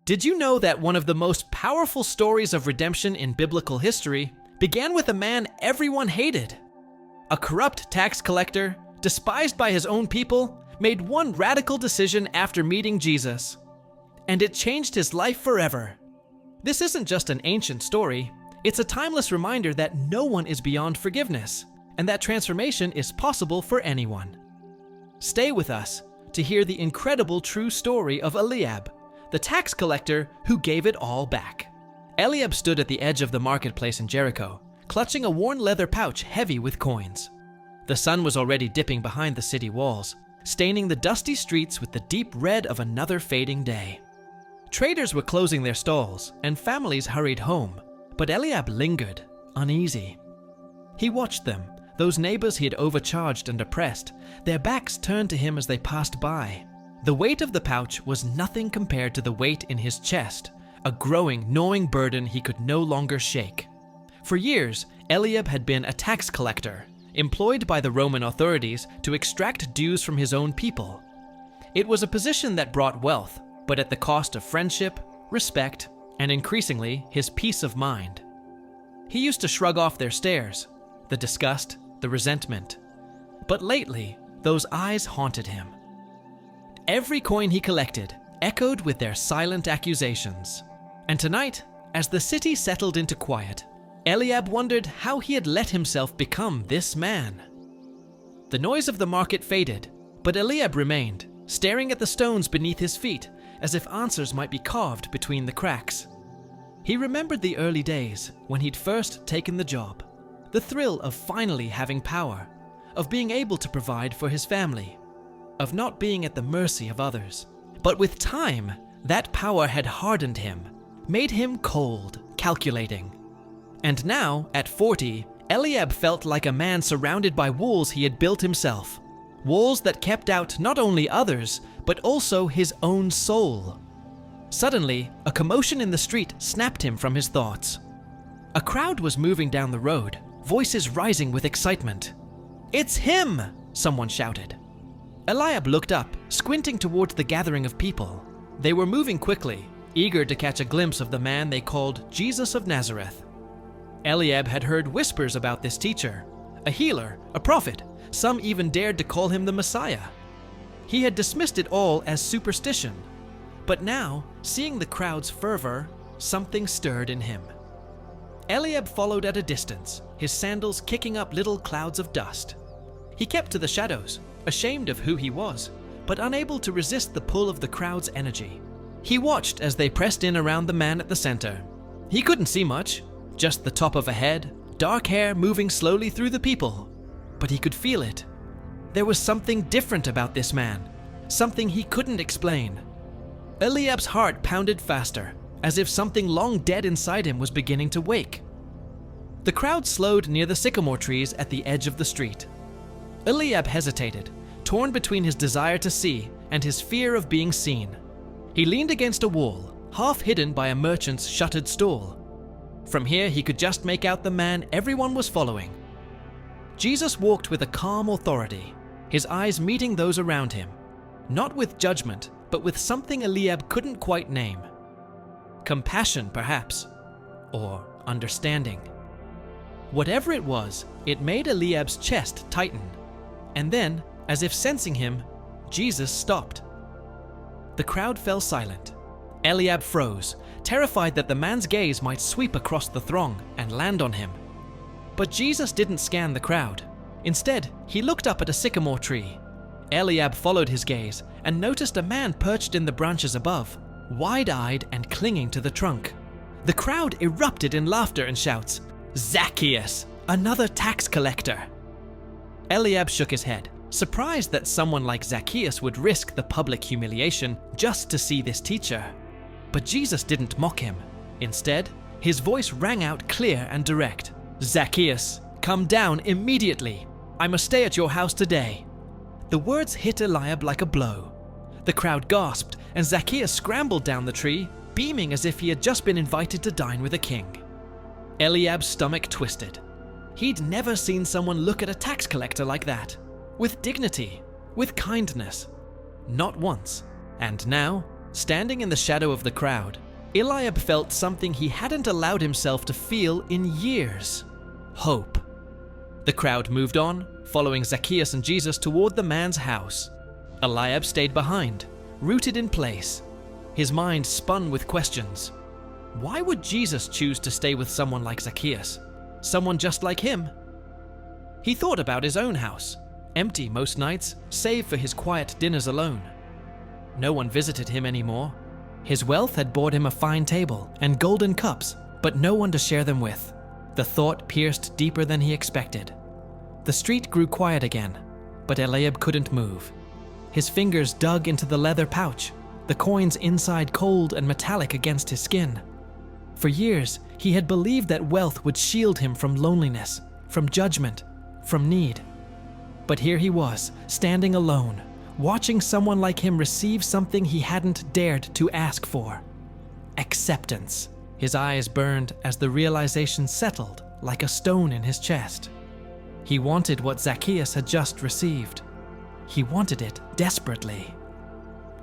Did you know that one of the most powerful stories of redemption in biblical history began with a man everyone hated? A corrupt tax collector, despised by his own people, made one radical decision after meeting Jesus, and it changed his life forever. This isn't just an ancient story, it's a timeless reminder that no one is beyond forgiveness, and that transformation is possible for anyone. Stay with us to hear the incredible true story of Eliab, the tax collector who gave it all back. Eliab stood at the edge of the marketplace in Jericho, clutching a worn leather pouch heavy with coins. The sun was already dipping behind the city walls, staining the dusty streets with the deep red of another fading day. Traders were closing their stalls, and families hurried home, but Eliab lingered, uneasy. He watched them, those neighbors he had overcharged and oppressed, their backs turned to him as they passed by. The weight of the pouch was nothing compared to the weight in his chest, a growing, gnawing burden he could no longer shake. For years, Eliab had been a tax collector, employed by the Roman authorities to extract dues from his own people. It was a position that brought wealth, but at the cost of friendship, respect, and increasingly, his peace of mind. He used to shrug off their stares, the disgust, the resentment. But lately, those eyes haunted him. Every coin he collected echoed with their silent accusations. And tonight, as the city settled into quiet, Eliab wondered how he had let himself become this man. The noise of the market faded, but Eliab remained, staring at the stones beneath his feet as if answers might be carved between the cracks. He remembered the early days when he'd first taken the job, the thrill of finally having power, of being able to provide for his family, of not being at the mercy of others. But with time, that power had hardened him, made him cold, calculating. And now, at 40, Eliab felt like a man surrounded by walls he had built himself. Walls that kept out not only others, but also his own soul. Suddenly, a commotion in the street snapped him from his thoughts. A crowd was moving down the road, voices rising with excitement. "It's him!" someone shouted. Eliab looked up, squinting towards the gathering of people. They were moving quickly, eager to catch a glimpse of the man they called Jesus of Nazareth. Eliab had heard whispers about this teacher, a healer, a prophet. Some even dared to call him the Messiah. He had dismissed it all as superstition, but now, seeing the crowd's fervor, something stirred in him. Eliab followed at a distance, his sandals kicking up little clouds of dust. He kept to the shadows, ashamed of who he was, but unable to resist the pull of the crowd's energy. He watched as they pressed in around the man at the center. He couldn't see much, just the top of a head, dark hair moving slowly through the people. But he could feel it. There was something different about this man, something he couldn't explain. Eliab's heart pounded faster, as if something long dead inside him was beginning to wake. The crowd slowed near the sycamore trees at the edge of the street. Eliab hesitated, torn between his desire to see and his fear of being seen. He leaned against a wall, half hidden by a merchant's shuttered stall. From here he could just make out the man everyone was following. Jesus walked with a calm authority, his eyes meeting those around him, not with judgment, but with something Eliab couldn't quite name. Compassion, perhaps, or understanding. Whatever it was, it made Eliab's chest tighten. And then, as if sensing him, Jesus stopped. The crowd fell silent. Eliab froze, terrified that the man's gaze might sweep across the throng and land on him. But Jesus didn't scan the crowd. Instead, he looked up at a sycamore tree. Eliab followed his gaze and noticed a man perched in the branches above, wide-eyed and clinging to the trunk. The crowd erupted in laughter and shouts, "Zacchaeus, another tax collector!" Eliab shook his head, surprised that someone like Zacchaeus would risk the public humiliation just to see this teacher. But Jesus didn't mock him. Instead, his voice rang out clear and direct. "Zacchaeus, come down immediately. I must stay at your house today." The words hit Eliab like a blow. The crowd gasped, and Zacchaeus scrambled down the tree, beaming as if he had just been invited to dine with a king. Eliab's stomach twisted. He'd never seen someone look at a tax collector like that, with dignity, with kindness. Not once. And now, Standing in the shadow of the crowd, Eliab felt something he hadn't allowed himself to feel in years: hope. The crowd moved on, following Zacchaeus and Jesus toward the man's house. Eliab stayed behind, rooted in place. His mind spun with questions. Why would Jesus choose to stay with someone like Zacchaeus? Someone just like him? He thought about his own house, empty most nights, save for his quiet dinners alone. No one visited him anymore. His wealth had bought him a fine table and golden cups, but no one to share them with. The thought pierced deeper than he expected. The street grew quiet again, but Eliab couldn't move. His fingers dug into the leather pouch, the coins inside cold and metallic against his skin. For years, he had believed that wealth would shield him from loneliness, from judgment, from need. But here he was, standing alone, watching someone like him receive something he hadn't dared to ask for: acceptance. His eyes burned as the realization settled like a stone in his chest. He wanted what Zacchaeus had just received. He wanted it desperately.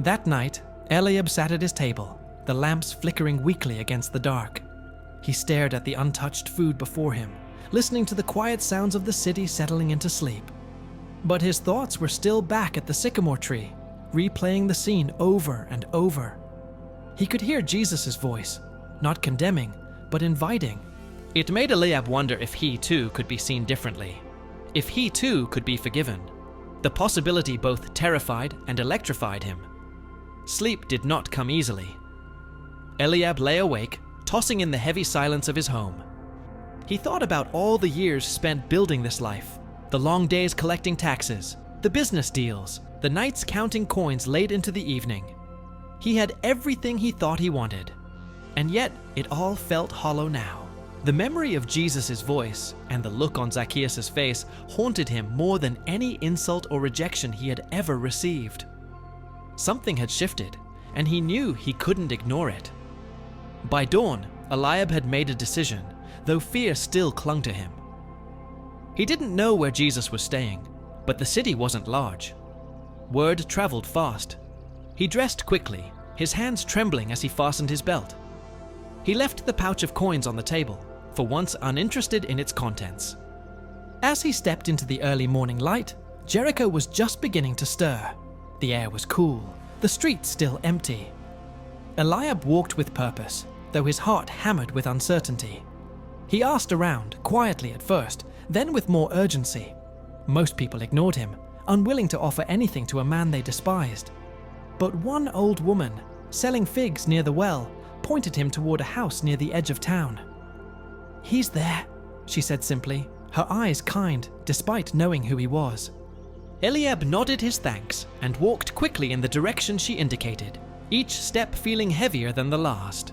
That night, Eliab sat at his table, the lamps flickering weakly against the dark. He stared at the untouched food before him, listening to the quiet sounds of the city settling into sleep. But his thoughts were still back at the sycamore tree, replaying the scene over and over. He could hear Jesus' voice, not condemning, but inviting. It made Eliab wonder if he too could be seen differently, if he too could be forgiven. The possibility both terrified and electrified him. Sleep did not come easily. Eliab lay awake, tossing in the heavy silence of his home. He thought about all the years spent building this life, the long days collecting taxes, the business deals, the nights counting coins late into the evening. He had everything he thought he wanted, and yet it all felt hollow now. The memory of Jesus' voice and the look on Zacchaeus' face haunted him more than any insult or rejection he had ever received. Something had shifted, and he knew he couldn't ignore it. By dawn, Eliab had made a decision, though fear still clung to him. He didn't know where Jesus was staying, but the city wasn't large. Word traveled fast. He dressed quickly, his hands trembling as he fastened his belt. He left the pouch of coins on the table, for once uninterested in its contents. As he stepped into the early morning light, Jericho was just beginning to stir. The air was cool, the streets still empty. Eliab walked with purpose, though his heart hammered with uncertainty. He asked around, quietly at first, then with more urgency. Most people ignored him, unwilling to offer anything to a man they despised. But one old woman, selling figs near the well, pointed him toward a house near the edge of town. "He's there," she said simply, her eyes kind despite knowing who he was. Eliab nodded his thanks and walked quickly in the direction she indicated, each step feeling heavier than the last.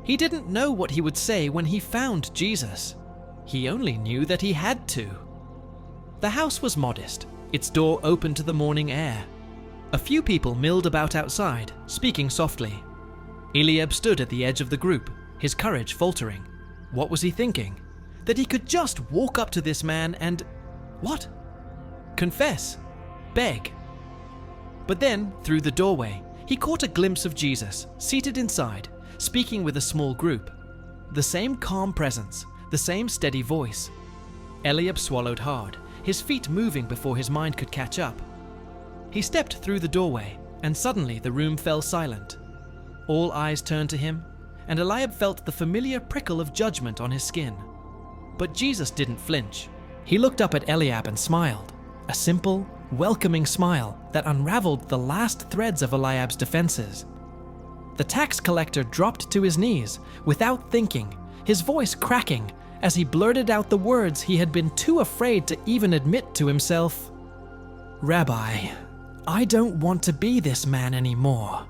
He didn't know what he would say when he found Jesus. He only knew that he had to. The house was modest, its door open to the morning air. A few people milled about outside, speaking softly. Eliab stood at the edge of the group, his courage faltering. What was he thinking? That he could just walk up to this man and... what? Confess. Beg. But then, through the doorway, he caught a glimpse of Jesus, seated inside, speaking with a small group. The same calm presence, the same steady voice. Eliab swallowed hard, his feet moving before his mind could catch up. He stepped through the doorway, and suddenly the room fell silent. All eyes turned to him, and Eliab felt the familiar prickle of judgment on his skin. But Jesus didn't flinch. He looked up at Eliab and smiled, a simple, welcoming smile that unraveled the last threads of Eliab's defenses. The tax collector dropped to his knees, without thinking, his voice cracking as he blurted out the words he had been too afraid to even admit to himself. "Rabbi, I don't want to be this man anymore."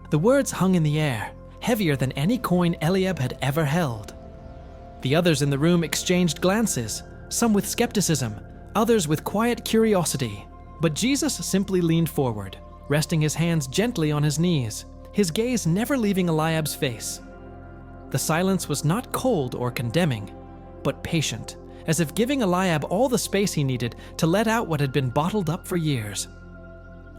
The words hung in the air, heavier than any coin Eliab had ever held. The others in the room exchanged glances, some with skepticism, others with quiet curiosity. But Jesus simply leaned forward, resting his hands gently on his knees, his gaze never leaving Eliab's face. The silence was not cold or condemning, but patient, as if giving Eliab all the space he needed to let out what had been bottled up for years.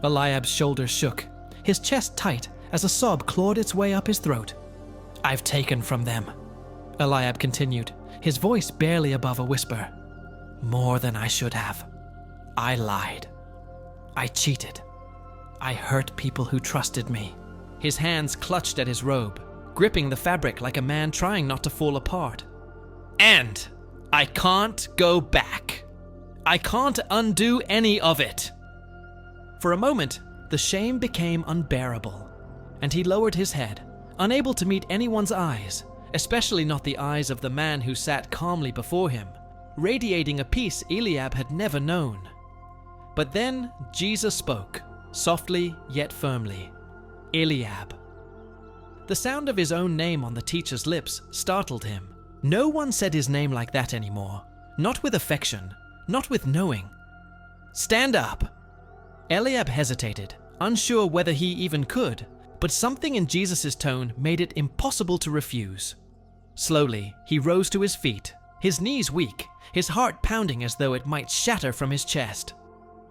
Eliab's shoulders shook. his chest tight as a sob clawed its way up his throat. "I've taken from them," Eliab continued, his voice barely above a whisper. "More than I should have. I lied. I cheated. I hurt people who trusted me." His hands clutched at his robe, gripping the fabric like a man trying not to fall apart. "And I can't go back. I can't undo any of it." For a moment, the shame became unbearable, and he lowered his head, unable to meet anyone's eyes, especially not the eyes of the man who sat calmly before him, radiating a peace Eliab had never known. But then Jesus spoke, softly yet firmly. "Eliab." The sound of his own name on the teacher's lips startled him. No one said his name like that anymore, not with affection, not with knowing. "Stand up." Eliab hesitated, unsure whether he even could, but something in Jesus' tone made it impossible to refuse. Slowly, he rose to his feet, his knees weak, his heart pounding as though it might shatter from his chest.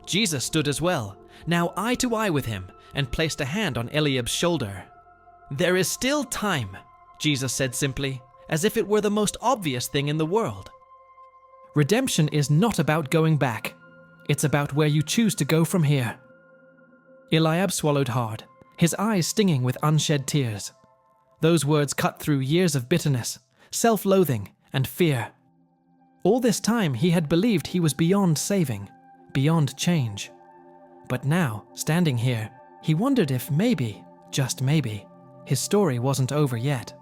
Jesus stood as well, now eye to eye with him, and placed a hand on Eliab's shoulder. "There is still time," Jesus said simply, as if it were the most obvious thing in the world. Redemption is not about going back. It's about where you choose to go from here. Eliab swallowed hard, his eyes stinging with unshed tears. Those words cut through years of bitterness, self-loathing, and fear. All this time he had believed he was beyond saving, beyond change. But now, standing here, he wondered if maybe, just maybe, his story wasn't over yet.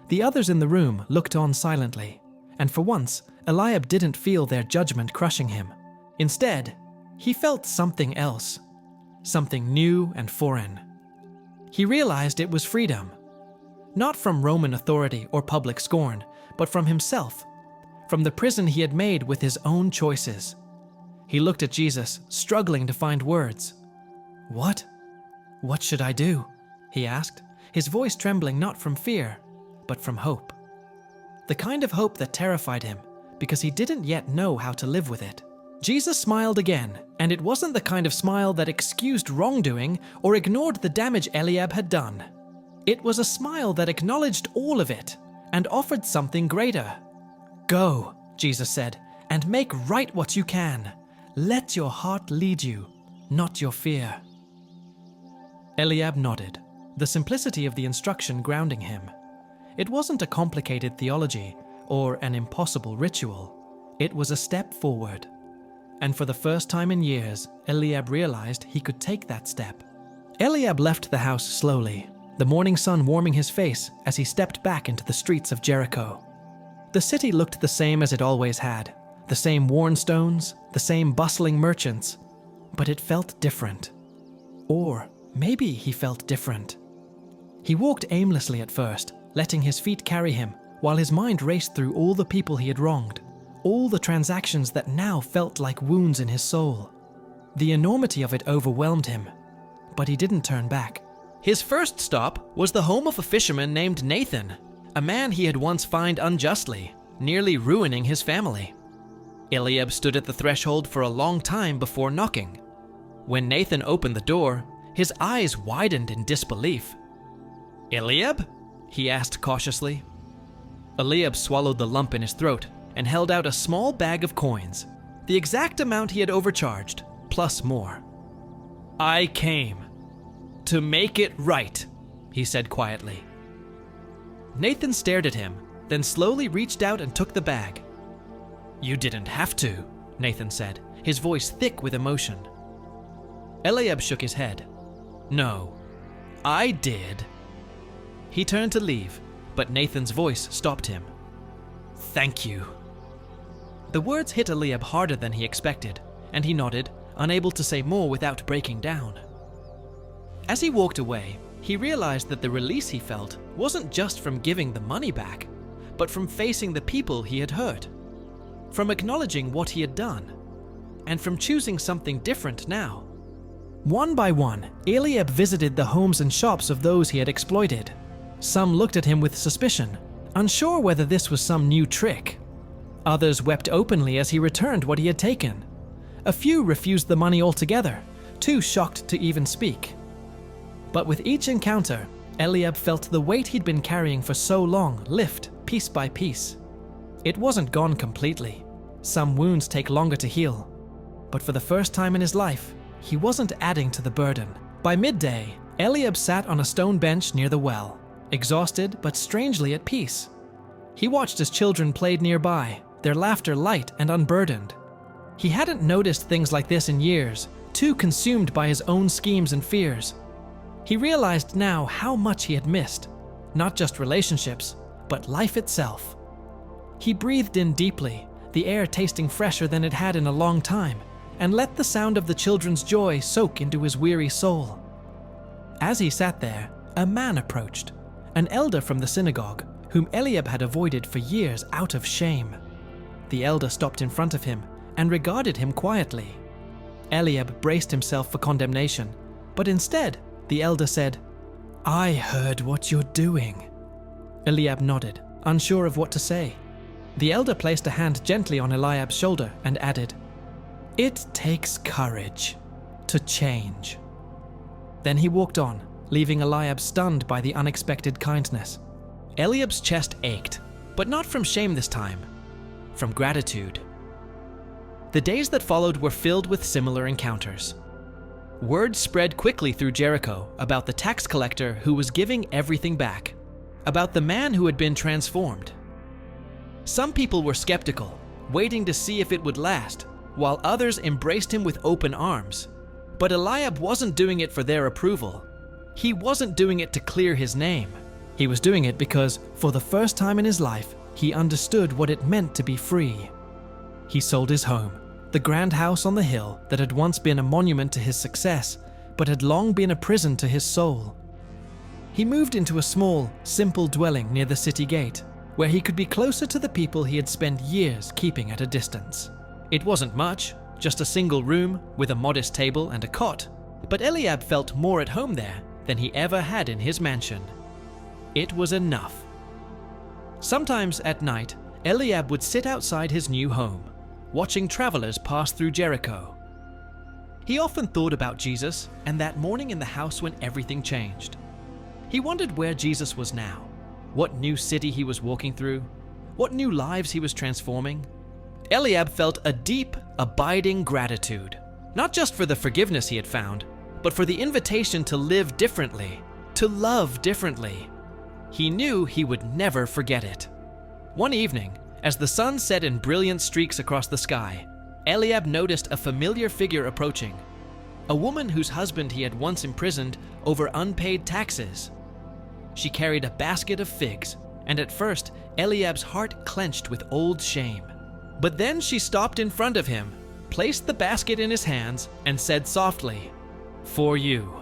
The others in the room looked on silently, and for once, Eliab didn't feel their judgment crushing him. Instead, he felt something else, something new and foreign. He realized it was freedom, not from Roman authority or public scorn, but from himself, from the prison he had made with his own choices. He looked at Jesus, struggling to find words. "What? What should I do?" he asked, his voice trembling not from fear, but from hope. The kind of hope that terrified him, because he didn't yet know how to live with it. Jesus smiled again, and it wasn't the kind of smile that excused wrongdoing or ignored the damage Eliab had done. It was a smile that acknowledged all of it and offered something greater. "Go," Jesus said, "and make right what you can. Let your heart lead you, not your fear." Eliab nodded, the simplicity of the instruction grounding him. It wasn't a complicated theology or an impossible ritual. It was a step forward. And for the first time in years, Eliab realized he could take that step. Eliab left the house slowly, the morning sun warming his face as he stepped back into the streets of Jericho. The city looked the same as it always had, the same worn stones, the same bustling merchants, but it felt different. Or maybe he felt different. He walked aimlessly at first, letting his feet carry him, while his mind raced through all the people he had wronged, all the transactions that now felt like wounds in his soul. The enormity of it overwhelmed him, but he didn't turn back. His first stop was the home of a fisherman named Nathan, a man he had once fined unjustly, nearly ruining his family. Eliab stood at the threshold for a long time before knocking. When Nathan opened the door, his eyes widened in disbelief. "Eliab?" he asked cautiously. Eliab swallowed the lump in his throat and held out a small bag of coins, the exact amount he had overcharged, plus more. "I came to make it right," he said quietly. Nathan stared at him, then slowly reached out and took the bag. "You didn't have to," Nathan said, his voice thick with emotion. Eliab shook his head. "No, I did." He turned to leave, but Nathan's voice stopped him. "Thank you." The words hit Eliab harder than he expected, and he nodded, unable to say more without breaking down. As he walked away, he realized that the release he felt wasn't just from giving the money back, but from facing the people he had hurt, from acknowledging what he had done, and from choosing something different now. One by one, Eliab visited the homes and shops of those he had exploited. Some looked at him with suspicion, unsure whether this was some new trick. Others wept openly as he returned what he had taken. A few refused the money altogether, too shocked to even speak. But with each encounter, Eliab felt the weight he'd been carrying for so long lift piece by piece. It wasn't gone completely. Some wounds take longer to heal. But for the first time in his life, he wasn't adding to the burden. By midday, Eliab sat on a stone bench near the well, exhausted but strangely at peace. He watched as children played nearby, their laughter light and unburdened. He hadn't noticed things like this in years, too consumed by his own schemes and fears. He realized now how much he had missed, not just relationships, but life itself. He breathed in deeply, the air tasting fresher than it had in a long time, and let the sound of the children's joy soak into his weary soul. As he sat there, a man approached, an elder from the synagogue, whom Eliab had avoided for years out of shame. The elder stopped in front of him and regarded him quietly. Eliab braced himself for condemnation, but instead, the elder said, "I heard what you're doing." Eliab nodded, unsure of what to say. The elder placed a hand gently on Eliab's shoulder and added, "It takes courage to change." Then he walked on, leaving Eliab stunned by the unexpected kindness. Eliab's chest ached, but not from shame this time, from gratitude. The days that followed were filled with similar encounters. Word spread quickly through Jericho about the tax collector who was giving everything back, about the man who had been transformed. Some people were skeptical, waiting to see if it would last, while others embraced him with open arms. But Eliab wasn't doing it for their approval. He wasn't doing it to clear his name. He was doing it because, for the first time in his life, he understood what it meant to be free. He sold his home, the grand house on the hill that had once been a monument to his success, but had long been a prison to his soul. He moved into a small, simple dwelling near the city gate, where he could be closer to the people he had spent years keeping at a distance. It wasn't much, just a single room with a modest table and a cot, but Eliab felt more at home there than he ever had in his mansion. It was enough. Sometimes at night, Eliab would sit outside his new home, watching travelers pass through Jericho. He often thought about Jesus and that morning in the house when everything changed. He wondered where Jesus was now, what new city he was walking through, what new lives he was transforming. Eliab felt a deep, abiding gratitude, not just for the forgiveness he had found, but for the invitation to live differently, to love differently. He knew he would never forget it. One evening, as the sun set in brilliant streaks across the sky, Eliab noticed a familiar figure approaching, a woman whose husband he had once imprisoned over unpaid taxes. She carried a basket of figs, and at first, Eliab's heart clenched with old shame. But then she stopped in front of him, placed the basket in his hands, and said softly, "For you."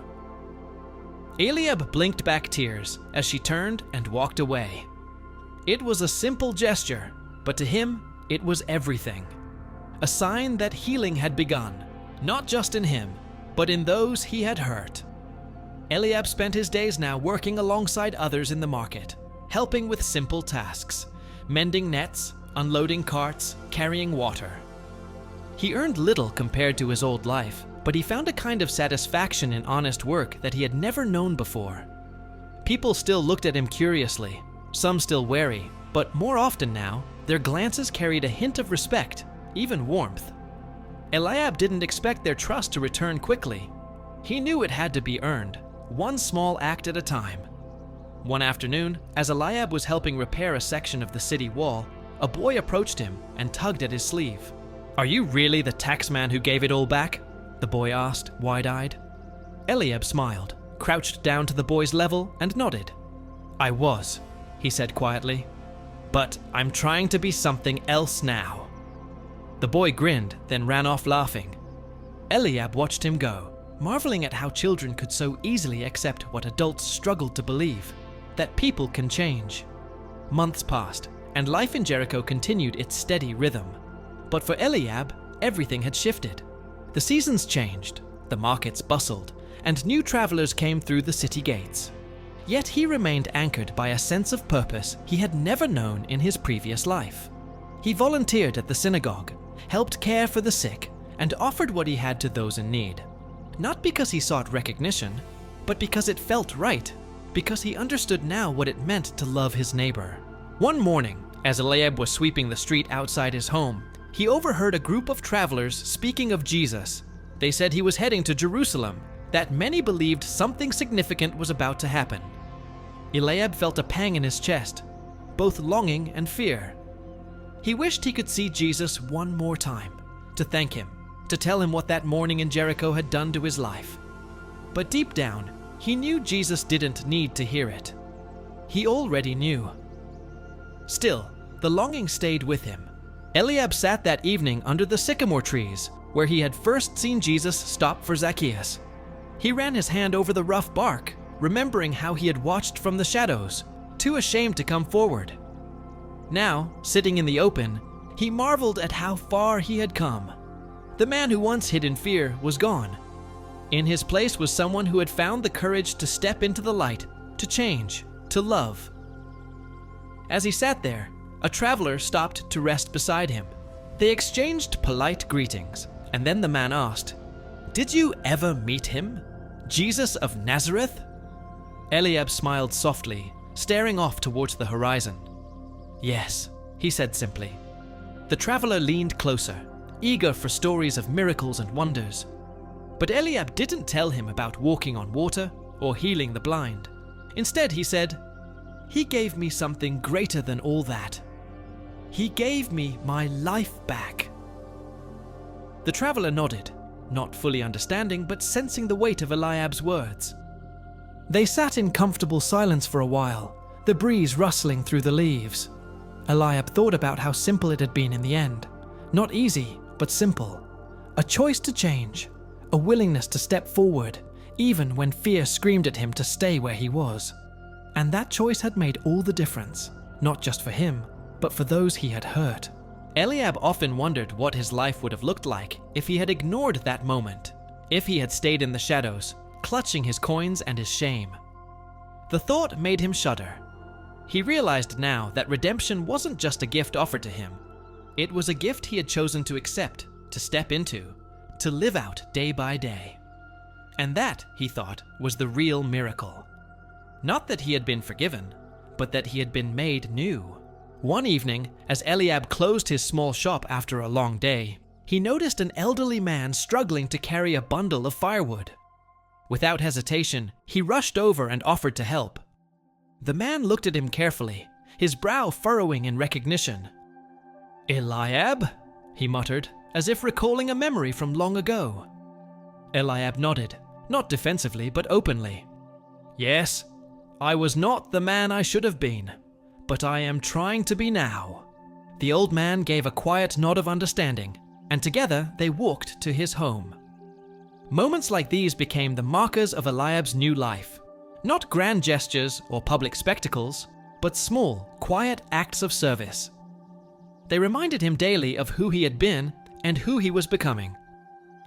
Eliab blinked back tears as she turned and walked away. It was a simple gesture, but to him, it was everything. A sign that healing had begun, not just in him, but in those he had hurt. Eliab spent his days now working alongside others in the market, helping with simple tasks, mending nets, unloading carts, carrying water. He earned little compared to his old life, but he found a kind of satisfaction in honest work that he had never known before. People still looked at him curiously, some still wary, but more often now, their glances carried a hint of respect, even warmth. Eliab didn't expect their trust to return quickly. He knew it had to be earned, one small act at a time. One afternoon, as Eliab was helping repair a section of the city wall, a boy approached him and tugged at his sleeve. "Are you really the taxman who gave it all back?" the boy asked, wide-eyed. Eliab smiled, crouched down to the boy's level, and nodded. "I was," he said quietly, "but I'm trying to be something else now." The boy grinned, then ran off laughing. Eliab watched him go, marveling at how children could so easily accept what adults struggled to believe, that people can change. Months passed, and life in Jericho continued its steady rhythm. But for Eliab, everything had shifted. The seasons changed, the markets bustled, and new travelers came through the city gates. Yet he remained anchored by a sense of purpose he had never known in his previous life. He volunteered at the synagogue, helped care for the sick, and offered what he had to those in need. Not because he sought recognition, but because it felt right, because he understood now what it meant to love his neighbor. One morning, as Eliab was sweeping the street outside his home, he overheard a group of travelers speaking of Jesus. They said he was heading to Jerusalem, that many believed something significant was about to happen. Eliab felt a pang in his chest, both longing and fear. He wished he could see Jesus one more time, to thank him, to tell him what that morning in Jericho had done to his life. But deep down, he knew Jesus didn't need to hear it. He already knew. Still, the longing stayed with him. Eliab sat that evening under the sycamore trees, where he had first seen Jesus stop for Zacchaeus. He ran his hand over the rough bark, remembering how he had watched from the shadows, too ashamed to come forward. Now, sitting in the open, he marveled at how far he had come. The man who once hid in fear was gone. In his place was someone who had found the courage to step into the light, to change, to love. As he sat there, a traveler stopped to rest beside him. They exchanged polite greetings, and then the man asked, "Did you ever meet him? Jesus of Nazareth?" Eliab smiled softly, staring off towards the horizon. "Yes," he said simply. The traveler leaned closer, eager for stories of miracles and wonders. But Eliab didn't tell him about walking on water or healing the blind. Instead, he said, "He gave me something greater than all that. He gave me my life back." The traveler nodded, not fully understanding but sensing the weight of Eliab's words. They sat in comfortable silence for a while, the breeze rustling through the leaves. Eliab thought about how simple it had been in the end. Not easy, but simple. A choice to change, a willingness to step forward, even when fear screamed at him to stay where he was. And that choice had made all the difference, not just for him, but for those he had hurt. Eliab often wondered what his life would have looked like if he had ignored that moment, if he had stayed in the shadows, clutching his coins and his shame. The thought made him shudder. He realized now that redemption wasn't just a gift offered to him. It was a gift he had chosen to accept, to step into, to live out day by day. And that, he thought, was the real miracle. Not that he had been forgiven, but that he had been made new. One evening, as Eliab closed his small shop after a long day, he noticed an elderly man struggling to carry a bundle of firewood. Without hesitation, he rushed over and offered to help. The man looked at him carefully, his brow furrowing in recognition. "Eliab?" he muttered, as if recalling a memory from long ago. Eliab nodded, not defensively but openly. "Yes, I was not the man I should have been, but I am trying to be now." The old man gave a quiet nod of understanding, and together they walked to his home. Moments like these became the markers of Eliab's new life. Not grand gestures or public spectacles, but small, quiet acts of service. They reminded him daily of who he had been and who he was becoming.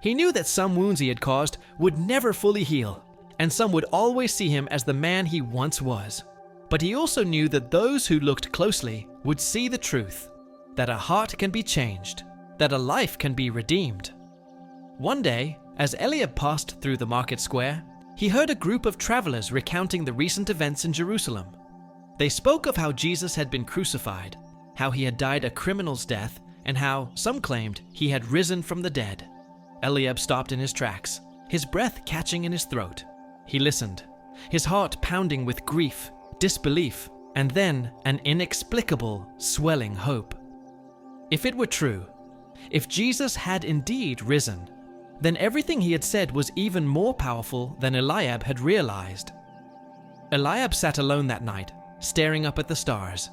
He knew that some wounds he had caused would never fully heal, and some would always see him as the man he once was. But he also knew that those who looked closely would see the truth, that a heart can be changed, that a life can be redeemed. One day, as Eliab passed through the market square, he heard a group of travelers recounting the recent events in Jerusalem. They spoke of how Jesus had been crucified, how he had died a criminal's death, and how, some claimed, he had risen from the dead. Eliab stopped in his tracks, his breath catching in his throat. He listened, his heart pounding with grief, disbelief, and then an inexplicable, swelling hope. If it were true, if Jesus had indeed risen, then everything he had said was even more powerful than Eliab had realized. Eliab sat alone that night, staring up at the stars.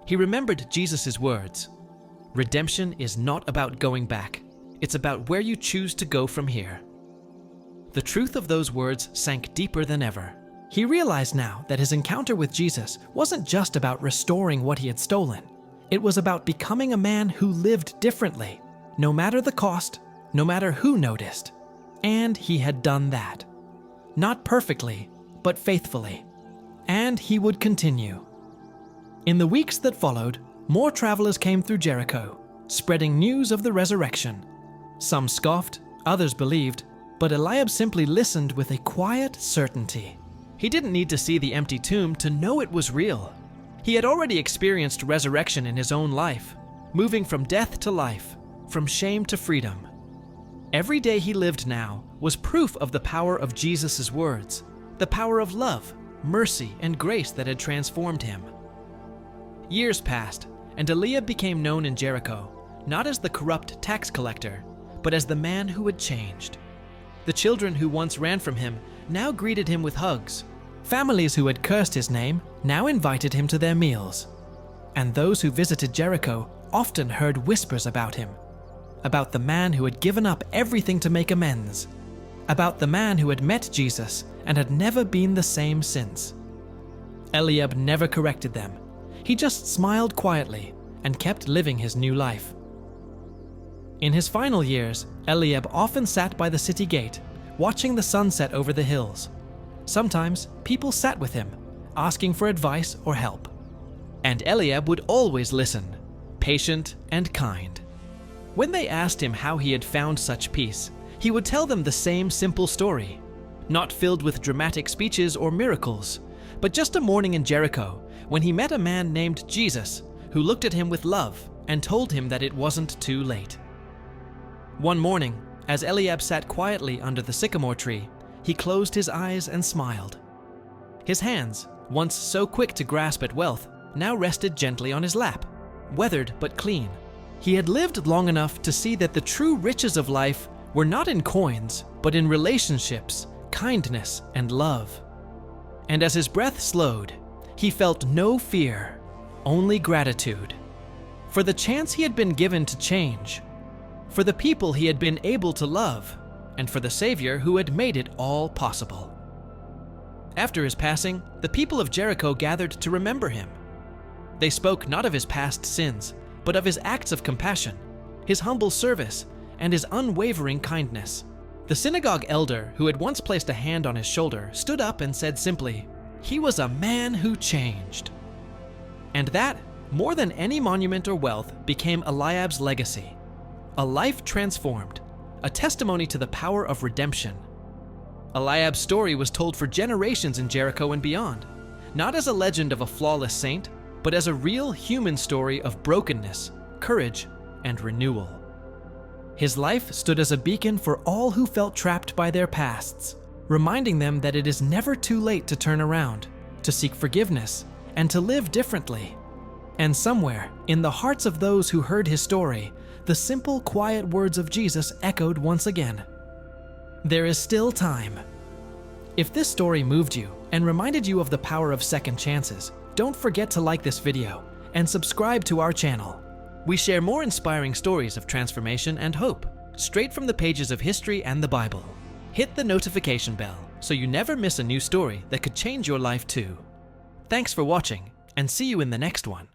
He remembered Jesus' words. Redemption is not about going back. It's about where you choose to go from here. The truth of those words sank deeper than ever. He realized now that his encounter with Jesus wasn't just about restoring what he had stolen. It was about becoming a man who lived differently, no matter the cost, no matter who noticed. And he had done that. Not perfectly, but faithfully. And he would continue. In the weeks that followed, more travelers came through Jericho, spreading news of the resurrection. Some scoffed, others believed, But Eliab simply listened with a quiet certainty. He didn't need to see the empty tomb to know it was real. He had already experienced resurrection in his own life, moving from death to life, from shame to freedom. Every day he lived now was proof of the power of Jesus' words, the power of love, mercy, and grace that had transformed him. Years passed, and Eliab became known in Jericho, not as the corrupt tax collector, but as the man who had changed. The children who once ran from him now greeted him with hugs. Families who had cursed his name now invited him to their meals. And those who visited Jericho often heard whispers about him, about the man who had given up everything to make amends, about the man who had met Jesus and had never been the same since. Eliab never corrected them. He just smiled quietly and kept living his new life. In his final years, Eliab often sat by the city gate, watching the sunset over the hills. Sometimes people sat with him, asking for advice or help. And Eliab would always listen, patient and kind. When they asked him how he had found such peace, he would tell them the same simple story, not filled with dramatic speeches or miracles, but just a morning in Jericho when he met a man named Jesus who looked at him with love and told him that it wasn't too late. One morning, as Eliab sat quietly under the sycamore tree, he closed his eyes and smiled. His hands, once so quick to grasp at wealth, now rested gently on his lap, weathered but clean. He had lived long enough to see that the true riches of life were not in coins, but in relationships, kindness, and love. And as his breath slowed, he felt no fear, only gratitude, for the chance he had been given to change, for the people he had been able to love, and for the Savior who had made it all possible. After his passing, the people of Jericho gathered to remember him. They spoke not of his past sins, but of his acts of compassion, his humble service, and his unwavering kindness. The synagogue elder, who had once placed a hand on his shoulder, stood up and said simply, "He was a man who changed." And that, more than any monument or wealth, became Eliab's legacy. A life transformed, a testimony to the power of redemption. Eliab's story was told for generations in Jericho and beyond, not as a legend of a flawless saint, but as a real human story of brokenness, courage, and renewal. His life stood as a beacon for all who felt trapped by their pasts, reminding them that it is never too late to turn around, to seek forgiveness, and to live differently. And somewhere, in the hearts of those who heard his story, the simple, quiet words of Jesus echoed once again. There is still time. If this story moved you and reminded you of the power of second chances, don't forget to like this video and subscribe to our channel. We share more inspiring stories of transformation and hope, straight from the pages of history and the Bible. Hit the notification bell so you never miss a new story that could change your life too. Thanks for watching, and see you in the next one.